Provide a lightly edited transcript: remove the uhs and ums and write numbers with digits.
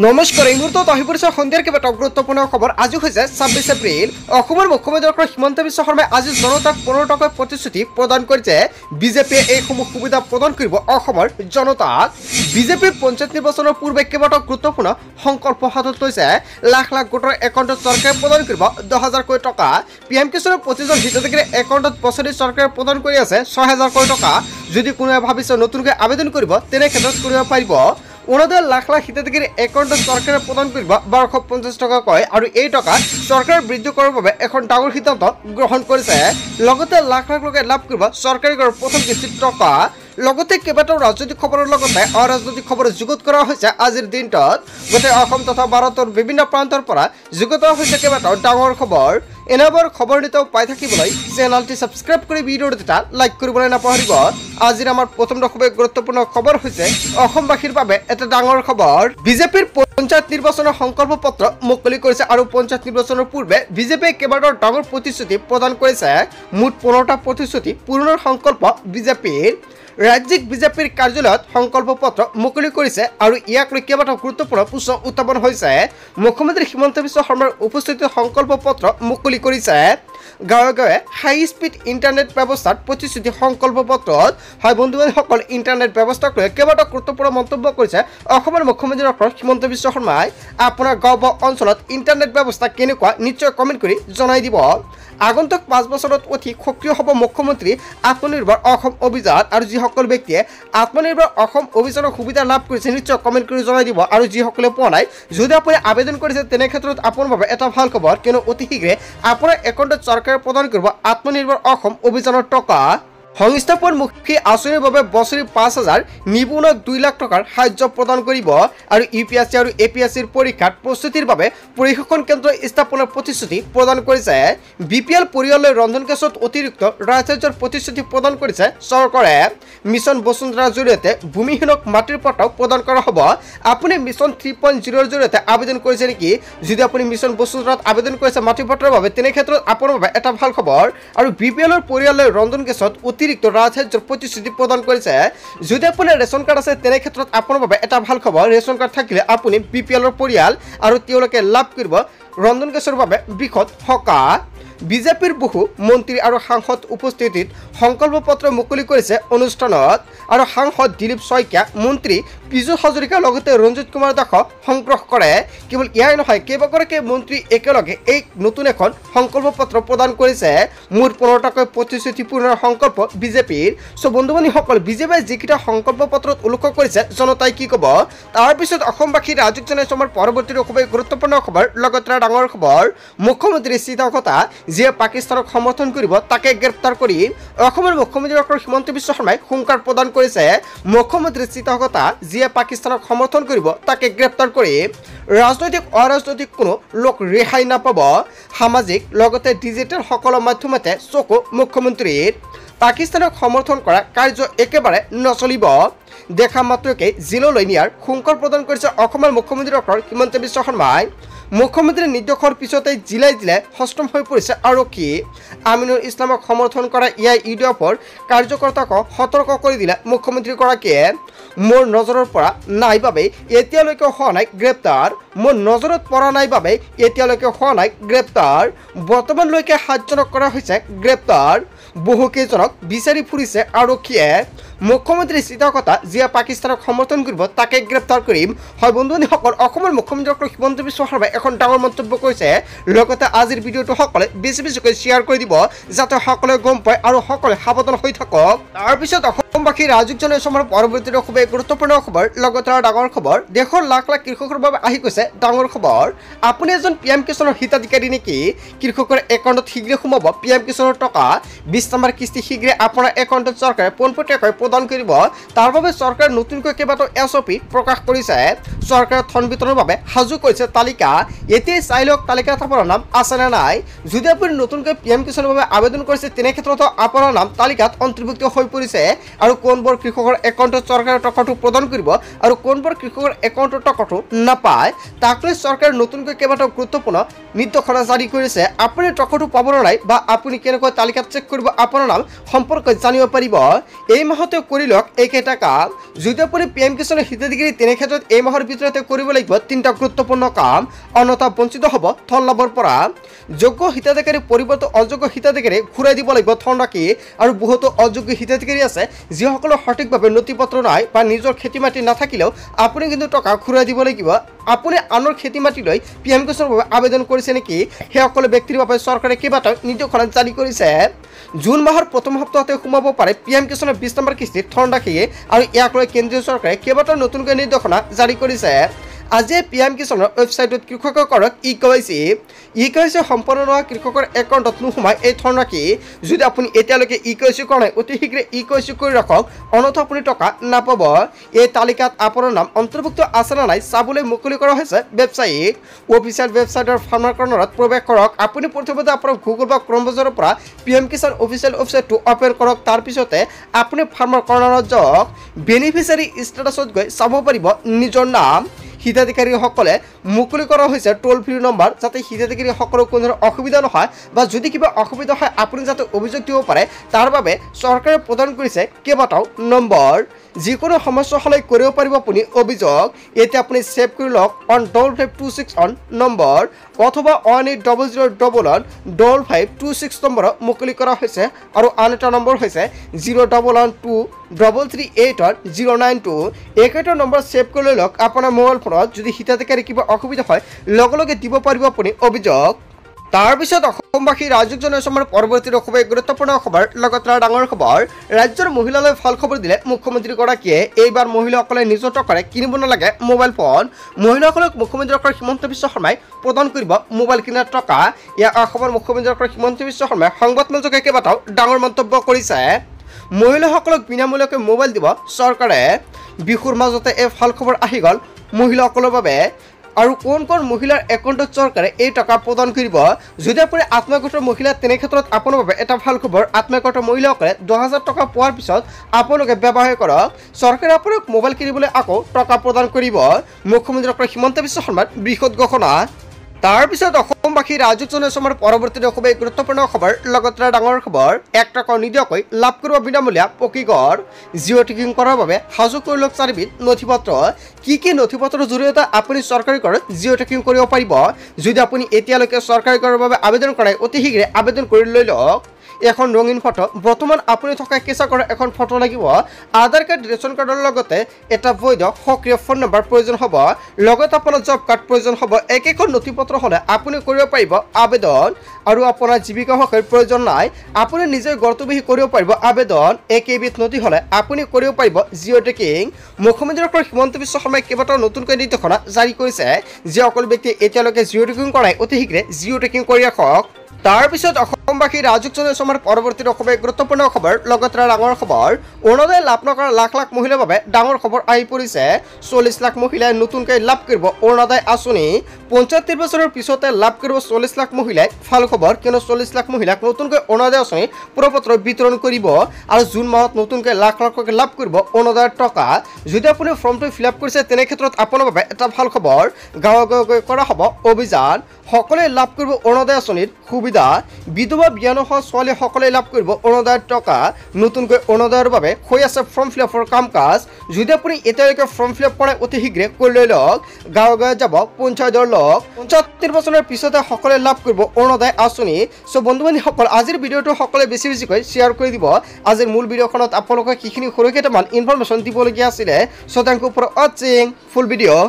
নমস্কাৰ এই মুহূৰ্তত আহি পৰিছে সন্ধিয়াৰ কেইবাটাও গুৰুত্বপূৰ্ণ খবৰ। আজি হৈছে ২৬ এপ্ৰিল। অসমৰ মুখ্যমন্ত্ৰী ডক্টৰ হিমন্ত বিশ্ব শৰ্মাই আজি জনতাক ১৫ টকাৰ প্ৰতিশ্ৰুতি প্ৰদান কৰিছে। বিজেপিয়ে এইসমূহ সুবিধা প্ৰদান কৰিব অসমৰ জনতাক। বিজেপিৰ পঞ্চায়ত নিৰ্বাচনৰ পূৰ্বে কেইবাটাও গুৰুত্বপূৰ্ণ সংকল্প হাতত লৈছে। লাখ লাখ গোটৰ একাউণ্টত চৰকাৰে প্ৰদান কৰিব ১০,০০০ কোটি টকা। পিএম কিষাণৰ প্ৰতিজন হিতাধিকাৰীৰ একাউণ্টত বছৰি চৰকাৰে প্ৰদান কৰি আছে ৬,০০০ কোটি টকা। যদি কোনোৱে ভাবিছে নতুনকৈ আবেদন কৰিব তেনে ক্ষেত্ৰত কৰিব পাৰিব। ১৯ লাখ লাখ হিতাধিকাৰীৰ একাউণ্টত চৰকাৰে প্ৰদান কৰিব ১২৫০ টকাকৈ আৰু এই টকা চৰকাৰে বৃদ্ধি কৰাৰ বাবে এখন ডাঙৰ সিদ্ধান্ত গ্ৰহণ কৰিছে। লগতে লাখ লাখ লোকে লাভ কৰিব চৰকাৰী ঘৰৰ প্ৰথম কিস্তিৰ টকা। লগতে কেইবাটাও ৰাজনৈতিক খবৰৰ লগতে অৰাজনৈতিক খবৰ যুগুত কৰা হৈছে আজিৰ দিনটোত। গোটেই অসম তথা ভাৰতৰ বিভিন্ন প্ৰান্তৰ পৰা যুগুত হৈছে কেইবাটাও ডাঙৰ খবৰ। এনেবোৰ খবৰ নিতৌ পাই থাকিবলৈ চেনেলটি ছাবস্ক্ৰাইব কৰি ভিডিঅ'টো এটা লাইক কৰিবলৈ নাপাহৰিব। আজিৰ আমাৰ প্ৰথম খুবেই গুৰুত্বপূৰ্ণ খবৰ হৈছে অসমবাসীৰ বাবে এটা ডাঙৰ খবৰ। বিজেপিৰ পঞ্চায়ত নিৰ্বাচনৰ সংকল্প পত্ৰ মুকলি কৰিছে আৰু পঞ্চায়ত নিৰ্বাচনৰ পূৰ্বে বিজেপিয়ে কেইবাটাও ডাঙৰ প্ৰতিশ্ৰুতি প্ৰদান কৰিছে। মুঠ ১৫টা প্ৰতিশ্ৰুতি পূৰণৰ সংকল্প বিজেপিৰ। ৰাজ্যিক বিজেপিৰ কাৰ্যালয়ত সংকল্প পত্ৰ মুকলি কৰিছে আৰু ইয়াক লৈ কেইবাটাও গুৰুত্বপূৰ্ণ প্ৰশ্ন উত্থাপন হৈছে। মুখ্যমন্ত্ৰী হিমন্ত বিশ্ব শৰ্মাৰ উপস্থিতিত সংকল্প পত্ৰ মুকলি কৰিছে। গাঁৱে গাঁৱে হাই স্পীড ইণ্টাৰনেট ব্যৱস্থাৰ প্ৰতিশ্ৰুতি সংকল্প পত্ৰত। হয় বন্ধু-বান্ধৱীসকল, ইণ্টাৰনেট ব্যৱস্থাক লৈ কেইবাটাও গুৰুত্বপূৰ্ণ মন্তব্য কৰিছে অসমৰ মুখ্যমন্ত্ৰী ডক্টৰ হিমন্ত বিশ্ব শৰ্মাই। আপোনাৰ গাঁও বা অঞ্চলত ইণ্টাৰনেট ব্যৱস্থা কেনেকুৱা নিশ্চয় কমেণ্ট কৰি জনাই দিব। আগন্তুক ৫ বছৰত অধিক সক্ৰিয় হ'ব মুখ্যমন্ত্ৰী আত্মনিৰ্ভৰ অসম অভিযান আৰু যিসকল ব্যক্তিয়ে আত্মনিৰ্ভৰ অসম অভিযানৰ সুবিধা লাভ কৰিছে নিশ্চয় কমেণ্ট কৰি জনাই দিব। আৰু যিসকলে পোৱা নাই, যদি আপুনি আবেদন কৰিছে তেনে ক্ষেত্ৰত আপোনাৰ বাবে এটা ভাল খবৰ, কিয়নো অতি শীঘ্ৰে আপোনাৰ একাউণ্টত চৰকাৰে প্ৰদান কৰিব আত্মনিৰ্ভৰ অসম অভিযানৰ টকা। সংস্থাপনমুখী আঁচনিৰ বাবে বছৰি ৫,০০০, নিবনুৱাক ২ লাখ টকাৰ সাহায্য প্ৰদান কৰিব আৰু UPSC আৰু APSCৰ পৰীক্ষাৰ প্ৰস্তুতিৰ বাবে প্ৰশিক্ষণ কেন্দ্ৰ স্থাপনৰ প্ৰতিশ্ৰুতি প্ৰদান কৰিছে। BPL পৰিয়াললৈ ৰন্ধন গেছত অতিৰিক্ত ৰাজসাহায্যৰ প্ৰতিশ্ৰুতি প্ৰদান কৰিছে চৰকাৰে। মিছন বসুন্ধৰাৰ জৰিয়তে ভূমিহীনক মাটিৰ পট্টাও প্ৰদান কৰা হ'ব। আপুনি মিছন 3.0ৰ জৰিয়তে আবেদন কৰিছে নেকি? যদি আপুনি মিছন বসুন্ধৰাত আবেদন কৰিছে মাটিৰ পট্টাৰ বাবে তেনে ক্ষেত্ৰত আপোনাৰ বাবে এটা ভাল খবৰ। আৰু BPLৰ পৰিয়াললৈ ৰন্ধন গেছত অতিৰিক্ত ৰাজসাহায্যৰ প্ৰতিশ্ৰুতি প্ৰদান কৰিছে। যদি আপোনাৰ ৰেচন কাৰ্ড আছে তেনে ক্ষেত্ৰত আপোনাৰ বাবে এটা ভাল খবৰ। ৰেচন কাৰ্ড থাকিলে আপুনি BPLৰ পৰিয়াল আৰু তেওঁলোকে লাভ কৰিব ৰন্ধন গেছৰ বাবে বৃহৎ সকাহ। বিজেপিৰ বহু মন্ত্ৰী আৰু সাংসদ উপস্থিতিত সংকল্প পত্ৰ মুকলি কৰিছে অনুষ্ঠানত। আৰু সাংসদ দিলীপ শইকীয়া, মন্ত্ৰী পীযুষ হাজৰিকাৰ লগতে ৰঞ্জিত কুমাৰ দাসক সংগ্ৰহ কৰে। কেৱল ইয়াই নহয়, কেইবাগৰাকী মন্ত্ৰী একেলগে এই নতুন এখন সংকল্প পত্ৰ প্ৰদান কৰিছে। মুঠ ১৫টাকৈ প্ৰতিশ্ৰুতি পূৰণৰ সংকল্প বিজেপিৰ। বন্ধু-বান্ধৱীসকল, বিজেপিয়ে যিকেইটা সংকল্প পত্ৰত উল্লেখ কৰিছে জনতাই কি ক'ব? তাৰপিছত অসমবাসী ৰাজুক জনাইছো আমাৰ পৰৱৰ্তী খুবেই গুৰুত্বপূৰ্ণ খবৰ। লগতে ডাঙৰ খবৰ, মুখ্যমন্ত্ৰী চিধা কথা, যিয়ে পাকিস্তানক সমৰ্থন কৰিব তাকে গ্ৰেপ্তাৰ কৰি অসমৰ মুখ্যমন্ত্ৰী ডক্টৰ হিমন্ত বিশ্ব শৰ্মাই হুংকাৰ প্ৰদান কৰিছে। মুখ্যমন্ত্ৰী চিধা কথা, যিয়ে পাকিস্তানক সমৰ্থন কৰিব তাকে গ্ৰেপ্তাৰ কৰি ৰাজনৈতিক অৰাজনৈতিক কোনো লোক ৰেহাই নাপাব। সামাজিক লগতে ডিজিটেল সকলো মাধ্যমতে চকু মুখ্যমন্ত্ৰীৰ। পাকিস্তানক সমৰ্থন কৰা কাৰ্য একেবাৰে নচলিব। দেখা মাত্ৰকে জেললৈ নিয়াৰ হুংকাৰ প্ৰদান কৰিছে অসমৰ মুখ্যমন্ত্ৰী ডক্টৰ হিমন্ত বিশ্ব শৰ্মাই। মুখ্যমন্ত্ৰীৰ নিৰ্দেশৰ পিছতে জিলাই জিলাই সষ্টম হৈ পৰিছে আৰক্ষী। আমিনুল ইছলামক সমৰ্থন কৰা UDFৰ কাৰ্যকৰ্তাক সতৰ্ক কৰি দিলে মুখ্যমন্ত্ৰীগৰাকীয়ে। মোৰ নজৰৰ পৰা নাই বাবে এতিয়ালৈকে হোৱা নাই গ্ৰেপ্তাৰ। মোৰ নজৰত পৰা নাই বাবে এতিয়ালৈকে হোৱা নাই গ্ৰেপ্তাৰ। বৰ্তমানলৈকে ৭জনক কৰা হৈছে গ্ৰেপ্তাৰ। বহুকেইজনক বিচাৰি ফুৰিছে আৰক্ষীয়ে। মুখ্যমন্ত্ৰী চিধা কথা, যিয়ে পাকিস্তানক সমৰ্থন কৰিব তাকে গ্ৰেপ্তাৰ কৰিম। হয় বন্ধু-বান্ধৱীসকল, অসমৰ মুখ্যমন্ত্ৰী ডক্টৰ হিমন্ত বিশ্ব শৰ্মাই এখন ডাঙৰ মন্তব্য কৰিছে। লগতে আজিৰ ভিডিঅ'টো সকলোৱে বেছি বেছিকৈ শ্বেয়াৰ কৰি দিব যাতে সকলোৱে গম পায় আৰু সকলোৱে সাৱধান হৈ থাকক। তাৰপিছত অসমবাসী ৰাজুক জনাইছো আমাৰ পৰৱৰ্তী খুবেই গুৰুত্বপূৰ্ণ খবৰ। লগতে ডাঙৰ খবৰ, দেশৰ লাখ লাখ কৃষকৰ বাবে আহি গৈছে ডাঙৰ খবৰ। আপুনি এজন PM কিষাণৰ হিতাধিকাৰী নেকি? কৃষকৰ একাউণ্টত শীঘ্ৰে সোমাব PM কিষাণৰ টকা। ২০ নম্বৰ কিস্তি শীঘ্ৰে আপোনাৰ একাউণ্টত চৰকাৰে পোনপটীয়াকৈ প্ৰদান কৰিব। তাৰ বাবে চৰকাৰে নতুনকৈ কেইবাটাও SOP প্ৰকাশ কৰিছে। চৰকাৰে ধন বিতৰণৰ বাবে সাজু কৰিছে তালিকা। এতিয়াই চাই লওক তালিকাত আপোনাৰ নাম আছে নে নাই। যদি আপুনি নতুনকৈ PM কিষাণৰ বাবে আবেদন কৰিছে তেনে ক্ষেত্ৰত আপোনাৰ নাম তালিকাত অন্তৰ্ভুক্ত হৈ পৰিছে আৰু কোনবোৰ কৃষকৰ একাউণ্টত চৰকাৰে টকাটো প্ৰদান কৰিব আৰু কোনবোৰ কৃষকৰ একাউণ্টত টকাটো নাপায় তাক লৈ চৰকাৰে নতুনকৈ কেইবাটাও গুৰুত্বপূৰ্ণ নিৰ্দেশনা জাৰি কৰিছে। আপুনি টকাটো পাব নাই বা আপুনি কেনেকৈ তালিকাত চেক কৰিব আপোনাৰ নাম সম্পৰ্কে জানিব পাৰিব। এই মাহতে কৰি লওক এইকেইটা কাম। যদি আপুনি PM কিষাণৰ হিতাধিকাৰী তেনে ক্ষেত্ৰত এই মাহৰ ভিতৰতে কৰিব লাগিব 3টা গুৰুত্বপূৰ্ণ কাম, অন্যথা বঞ্চিত হ'ব ধন লাভৰ পৰা। যোগ্য হিতাধিকাৰী পৰিৱৰ্তে অযোগ্য হিতাধিকাৰী ঘূৰাই দিব লাগিব ধনৰাশি। আৰু বহুতো অযোগ্য হিতাধিকাৰী আছে যিসকলৰ সঠিকভাৱে নথি পত্ৰ নাই বা নিজৰ খেতি মাটি নাথাকিলেও আপুনি কিন্তু টকা ঘূৰাই দিব লাগিব। আপুনি আনৰ খেতি মাটি লৈ PM কিষাণৰ বাবে আবেদন কৰিছে নেকি সেই সকলো ব্যক্তিৰ বাবে চৰকাৰে কেইবাটাও নিৰ্দেশনা জাৰি কৰিছে। জুন মাহৰ প্ৰথম সপ্তাহতে সোমাব পাৰে PM কিষাণৰ 20 নম্বৰ কিস্তিৰ ধনৰাশি আৰু ইয়াক লৈ কেন্দ্ৰীয় চৰকাৰে কেইবাটাও নতুনকৈ নিৰ্দেশনা জাৰি কৰিছে। আজি PM কিষাণৰ ৱেবছাইটত কৃষকসকলক ই-KYC সম্পন্ন নোহোৱা কৃষকৰ একাউণ্টত নোসোমায় এই ধনৰাশি। যদি আপুনি এতিয়ালৈকে ই-KYC কৰা নাই অতি শীঘ্ৰে ই-KYC কৰি ৰাখক, অন্যথা আপুনি টকা নাপাব। এই তালিকাত আপোনাৰ নাম অন্তৰ্ভুক্ত আছে নে নাই চাবলৈ মুকলি কৰা হৈছে ৱেবছাইট। অফিচিয়েল ৱেবছাইটৰ ফাৰ্মাৰ কৰ্ণাৰত প্ৰৱেশ কৰক। আপুনি প্ৰথমতে আপোনাৰ গুগল বা ক্ৰম ব্ৰাউজাৰৰ পৰা PM কিষাণ অফিচিয়েল ৱেবছাইটটো অপেন কৰক। তাৰপিছতে আপুনি ফাৰ্মাৰ কৰ্ণাৰত যাওক। বেনিফিচিয়াৰী ষ্টেটাছত গৈ চাব পাৰিব নিজৰ নাম। হিতাধিকাৰীসকলে মুকলি কৰা হৈছে টোল ফ্ৰী নম্বৰ, যাতে হিতাধিকাৰীসকলৰ কোনো অসুবিধা নহয় বা যদি কিবা অসুবিধা হয় আপুনি যাতে অভিযোগ দিব পাৰে তাৰ বাবে চৰকাৰে প্ৰদান কৰিছে কেইবাটাও নম্বৰ। যিকোনো সমস্যা হ'লে কৰিব পাৰিব আপুনি অভিযোগ। এতিয়া আপুনি ছেভ কৰি লওক 1526 নম্বৰ অথবা 1800115526 নম্বৰ মুকলি কৰা হৈছে আৰু আন এটা নম্বৰ হৈছে 01123380992। এইকেইটা নম্বৰ ছেভ কৰি লওক আপোনাৰ মোবাইল ফোনত। যদি হিতাধিকাৰী কিবা অসুবিধা হয় লগে লগে দিব পাৰিব আপুনি অভিযোগ। তাৰপিছত অসমবাসী ৰাজ্যিক জনসমৰ পৰৱৰ্তী খুবেই গুৰুত্বপূৰ্ণ খবৰ, লগতে ডাঙৰ খবৰ। ৰাজ্যৰ মহিলালৈ ভাল খবৰ দিলে মুখ্যমন্ত্ৰীগৰাকীয়ে। এইবাৰ মহিলাসকলে নিজৰ টকাৰে কিনিব নালাগে মোবাইল ফোন। মহিলাসকলক মুখ্যমন্ত্ৰী ডক্টৰ হিমন্ত বিশ্ব শৰ্মাই প্ৰদান কৰিব মোবাইল কিনাৰ টকা। ইয়াৰ অসমৰ মুখ্যমন্ত্ৰী ডক্টৰ হিমন্ত বিশ্ব শৰ্মাই সংবাদমেলযোগে কেইবাটাও ডাঙৰ মন্তব্য কৰিছে। মহিলাসকলক বিনামূলীয়াকৈ মোবাইল দিব চৰকাৰে। বিহুৰ মাজতে এই ভাল খবৰ আহি গ'ল মহিলাসকলৰ বাবে। আৰু কোন কোন মহিলাৰ একাউণ্টত চৰকাৰে এই টকা প্ৰদান কৰিব। যদি আপুনি আত্মগত মহিলা তেনে ক্ষেত্ৰত আপোনাৰ বাবে এটা ভাল খবৰ। আত্মগত মহিলাসকলে 10,000 টকা পোৱাৰ পিছত আপোনালোকে ব্যৱহাৰ কৰক। চৰকাৰে আপোনাক মোবাইল কিনিবলৈ আকৌ টকা প্ৰদান কৰিব। মুখ্যমন্ত্ৰী ডক্টৰ হিমন্ত বিশ্ব শৰ্মাৰ বৃহৎ ঘোষণা। তাৰপিছত অসমবাসী ৰাজ্যিক জনসমৰ পৰৱৰ্তী খুবেই গুৰুত্বপূৰ্ণ খবৰ, লগতে ডাঙৰ খবৰ। 1 টকা নিদিয়াকৈ লাভ কৰিব বিনামূলীয়া পকীঘৰ। জিঅ' টেকিং কৰাৰ বাবে সাজু কৰি লওক 4বিধ নথিপত্ৰ। কি নথিপত্ৰৰ জৰিয়তে আপুনি চৰকাৰী ঘৰত জিঅ' টেকিং কৰিব পাৰিব। যদি আপুনি এতিয়ালৈকে চৰকাৰী ঘৰৰ বাবে আবেদন কৰে অতি শীঘ্ৰে আবেদন কৰি লৈ লওক। এখন ৰঙীন ফটো, বৰ্তমান আপুনি থকা কেঁচা ঘৰৰ এখন ফটো লাগিব। আধাৰ কাৰ্ড, ৰেচন কাৰ্ডৰ লগতে এটা বৈধ সক্ৰিয় ফোন নম্বৰ প্ৰয়োজন হ'ব। লগতে আপোনাৰ জব কাৰ্ড প্ৰয়োজন হ'ব। একেখন নথিপত্ৰ হ'লে আপুনি কৰিব পাৰিব আবেদন। আৰু আপোনাৰ জীৱিকা সহায়ৰ প্ৰয়োজন নাই, আপুনি নিজে গৰ্তবিহী কৰিব পাৰিব আবেদন। একেবিধ নথি হ'লে আপুনি কৰিব পাৰিব জিঅ' টেকিং। মুখ্যমন্ত্ৰী ডক্টৰ হিমন্ত বিশ্ব শৰ্মাই কেইবাটাও নতুনকৈ নিৰ্দেশনা জাৰি কৰিছে। যিসকল ব্যক্তিয়ে এতিয়ালৈকে জিঅ' টেকিং কৰাই অতি শীঘ্ৰে জিঅ' টেকিং কৰি ৰাখক। তাৰপিছত অসমবাসী ৰাজ্যিক জনসমৰ পৰৱৰ্তী খুবেই গুৰুত্বপূৰ্ণ খবৰ, লগতে ডাঙৰ খবৰ। অৰুণোদয় লাভ নকৰা লাখ লাখ মহিলাৰ বাবে ডাঙৰ খবৰ আহি পৰিছে। 40 লাখ মহিলাই নতুনকৈ লাভ কৰিব অৰুণোদয় আঁচনি। 75 বছৰৰ পিছতে লাভ কৰিব 40 লাখ মহিলাই। ভাল খবৰ, কিয়নো 40 লাখ মহিলাক নতুনকৈ অৰুণোদয় আঁচনি প্ৰপত্ৰ বিতৰণ কৰিব। আৰু জুন মাহত নতুনকৈ লাখ লাখকৈ লাভ কৰিব অৰুণোদয়ৰ টকা। যদি আপুনি ফৰ্মটো ফিল আপ কৰিছে তেনে ক্ষেত্ৰত আপোনাৰ বাবে এটা ভাল খবৰ। গাঁৱে গাঁৱে কৰা হ'ব অভিযান। সকলোৱে লাভ কৰিব অৰুণোদয় আঁচনিৰ সুবিধা। বিধৱা বিয়া নোহোৱা ছোৱালীসকলে লাভ কৰিব অৰুণোদয়ৰ টকা। নতুনকৈ অৰুণোদয়ৰ বাবে হৈ আছে ফৰ্ম ফিল আপৰ কাম কাজ। যদি আপুনি এতিয়ালৈকে ফৰ্ম ফিল আপ কৰাই অতি শীঘ্ৰে কৰি লৈ লওক। গাঁৱে গাঁৱে যাব পঞ্চায়তৰ লগ। 75 বছৰৰ পিছতে সকলোৱে লাভ কৰিব অৰুণোদয় আঁচনি। চ' বন্ধু বান্ধৱীসকল, আজিৰ ভিডিঅ'টো সকলোৱে বেছিকৈ শ্বেয়াৰ কৰি দিব। আজিৰ মূল ভিডিঅ'খনত আপোনালোকক সেইখিনি সৰু কেইটামান ইনফৰমেশ্যন দিবলগীয়া আছিলে। চ' থেংক ইউ ফৰ ৱাচিং ফুল ভিডিঅ'।